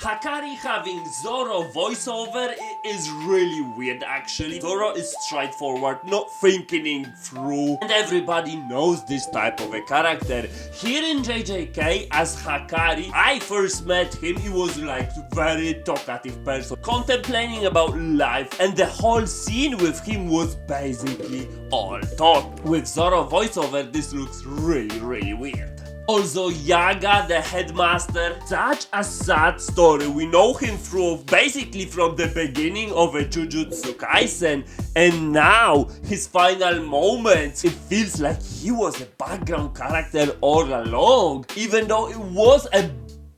Hakari having Zoro voiceover is really weird actually. Zoro is straightforward, not thinking through, and everybody knows this type of a character. Here in JJK as Hakari, I first met him, he was like very talkative person, contemplating about life, and the whole scene with him was basically all talk. With Zoro voiceover, this looks really weird. Also, Yaga, the headmaster, such a sad story. We know him basically from the beginning of a Jujutsu Kaisen, and now his final moments, it feels like he was a background character all along, even though it was a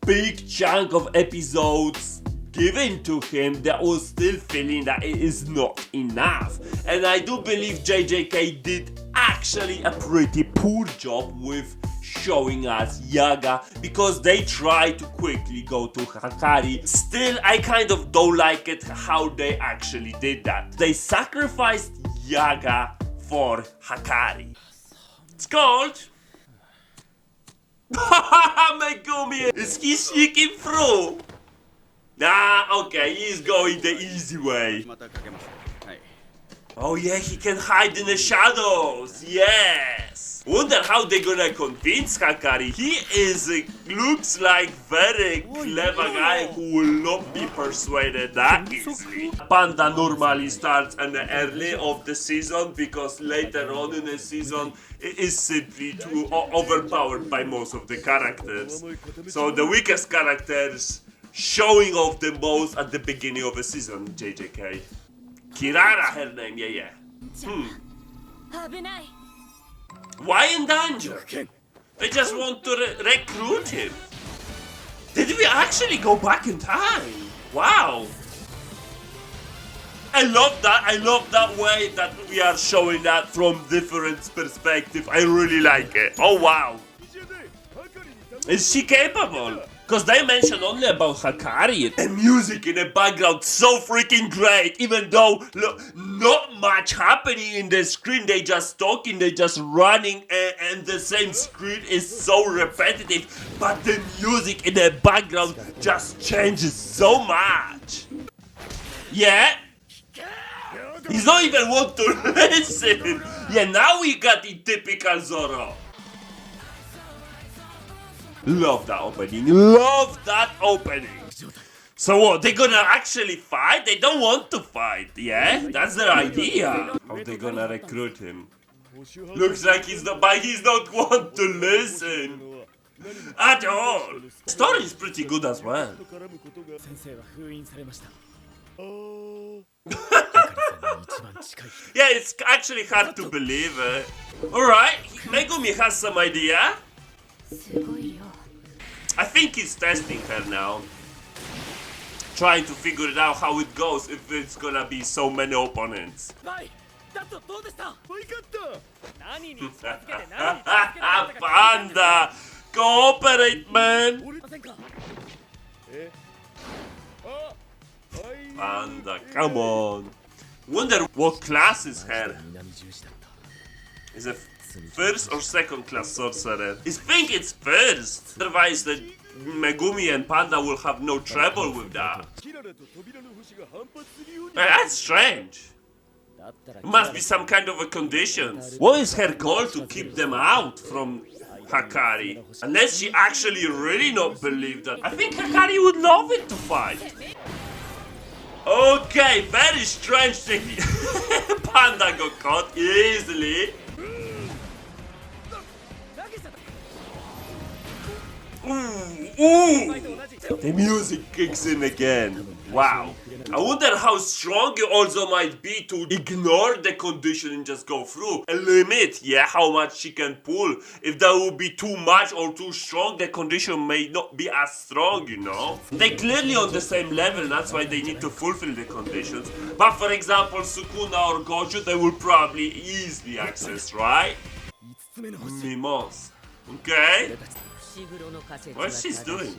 big chunk of episodes given to him. That was still feeling that it is not enough, and I do believe JJK did actually a pretty poor job with showing us Yaga, because they try to quickly go to Hakari. Still, I kind of don't like it how they actually did that. They sacrificed Yaga for Hakari. It's cold. Megumi, is he sneaking through? Nah, okay, he's going the easy way. Oh yeah, he can hide in the shadows, yes! Wonder how they're gonna convince Hakari. He looks like very clever guy who will not be persuaded that easily. Panda normally starts in the early of the season because later on in the season it is simply too overpowered by most of the characters. So the weakest characters showing off the most at the beginning of a season, JJK. Kirara, her name, yeah. Why in danger? They just want to recruit him. Did we actually go back in time? Wow. I love that way that we are showing that from different perspective. I really like it. Oh wow. Is she capable? Because they mention only about Hakari. And music in the background, so freaking great. Even though, look, not much happening in the screen. They just talking, they just running, and the same screen is so repetitive. But the music in the background just changes so much. Yeah? He's not even want to listen. Yeah, now we got the typical Zoro. Love that opening. Love that opening. So what? They're gonna actually fight? They don't want to fight, yeah? That's their idea. How they gonna recruit him? Looks like he's not want to listen at all. The story is pretty good as well. Yeah, it's actually hard to believe. Alright, Megumi has some idea. I think he's testing her now. Trying to figure it out how it goes if it's gonna be so many opponents. Panda! Cooperate, man! Panda, come on. Wonder what class is her? Is it first or second class sorcerer? I think it's first. Otherwise the Megumi and Panda will have no trouble with that. That's strange. Must be some kind of a condition. What is her goal to keep them out from Hakari? Unless she actually really not believe that. I think Hakari would love it to fight. Okay, very strange thing. Panda got caught easily. Ooh. The music kicks in again. Wow. I wonder how strong you also might be to ignore the condition and just go through. A limit, yeah, how much she can pull. If that would be too much or too strong, the condition may not be as strong, you know. They're clearly on the same level, that's why they need to fulfill the conditions. But for example, Sukuna or Goju, they will probably easily access, right? Mimos. Okay. What's she doing?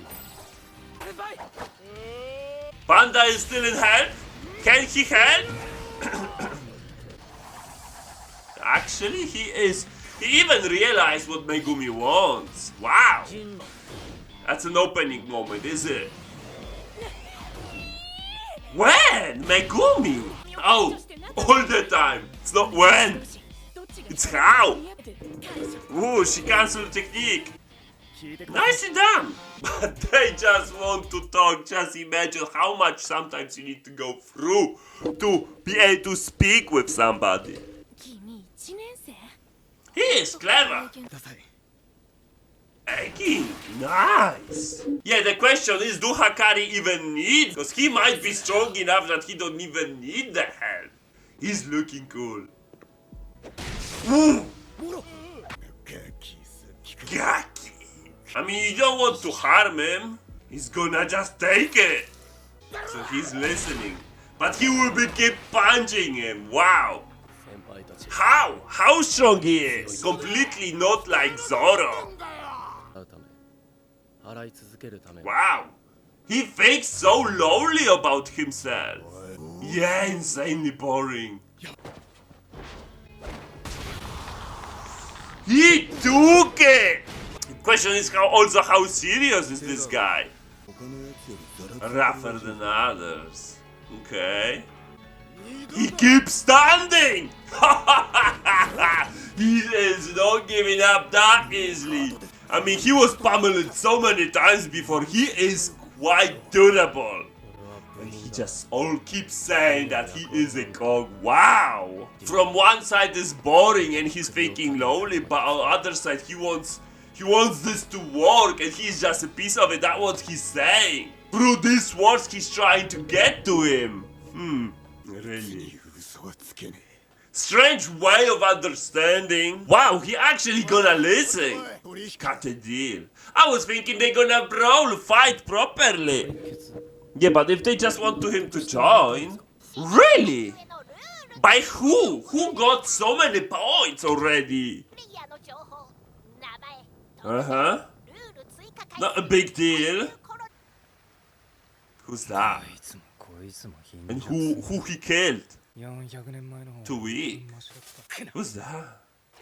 Panda is still in help? Can he help? Actually, he is. He even realized what Megumi wants. Wow. That's an opening moment, is it? When? Megumi! Oh, all the time. It's not when. It's how. Ooh, she cancelled technique. Nicely done. But they just want to talk. Just imagine how much sometimes you need to go through to be able to speak with somebody. He is clever. Eki, nice. Yeah, the question is, do Hakari even need? Because he might be strong enough that he don't even need the help. He's looking cool. Ooh. Gaki. I mean, you don't want to harm him. He's gonna just take it. So he's listening. But he will be keep punching him. Wow. How? How strong he is? Completely not like Zoro. Wow. He thinks so lowly about himself. Yeah, insanely boring. He took it! The question is how serious is this guy? Rougher than others. Okay. He keeps standing! He is not giving up that easily. I mean, he was pummeled so many times before. He is quite durable. And he just all keeps saying that he is a cog. Wow! From one side is boring and he's thinking lonely, but on the other side he wants this to work and he's just a piece of it. That's what he's saying. Through these words he's trying to get to him. Really. Strange way of understanding. Wow, he actually gonna listen. Cut a deal. I was thinking they gonna brawl, fight properly. Yeah, but if they just want him to join. Really? By who? Who got so many points already? Uh-huh. Not a big deal. Who's that? And who he killed? 2 weeks. Who's that?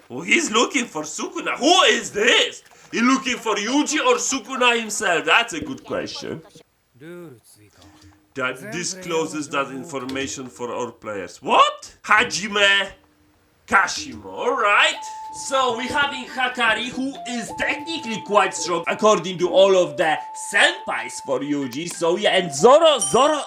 Oh, he's looking for Sukuna. Who is this? He looking for Yuji or Sukuna himself? That's a good question. That discloses that information for our players. What? Hajime Kashimo, alright. So we're having Hakari, who is technically quite strong according to all of the senpais for Yuji. So yeah, and Zoro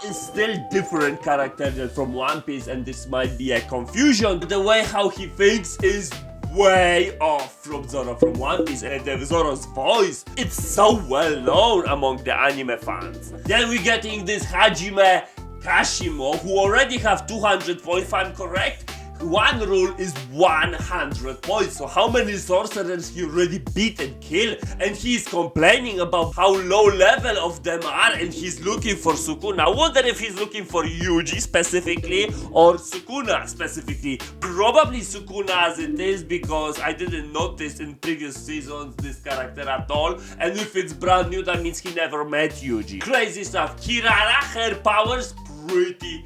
is still different character than from One Piece, and this might be a confusion. The way how he thinks is way off from Zoro from One Piece, and Zoro's voice, it's so well known among the anime fans. Then we're getting this Hajime Kashimo, who already have 200 points, if I'm correct. One rule is 100 points, so how many sorcerers he already beat and killed, and he's complaining about how low level of them are, and he's looking for Sukuna. I wonder if he's looking for Yuji specifically or Sukuna specifically. Probably Sukuna as it is, because I didn't notice in previous seasons this character at all, and if it's brand new that means he never met Yuji. Crazy stuff. Kirara, her powers pretty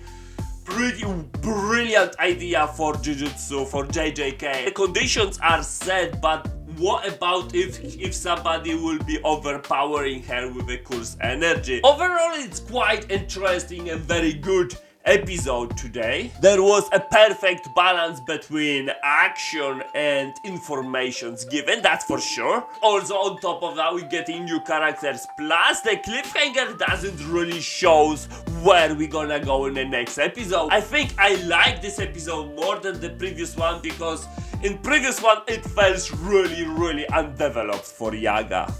brilliant idea for Jujutsu, for JJK. The conditions are set, but what about if somebody will be overpowering her with a cursed energy? Overall, it's quite interesting and very good episode today. There was a perfect balance between action and informations given, that's for sure. Also on top of that, we're getting new characters, plus the cliffhanger doesn't really show where we're gonna go in the next episode. I think I like this episode more than the previous one, because in previous one it felt really undeveloped for Yaga.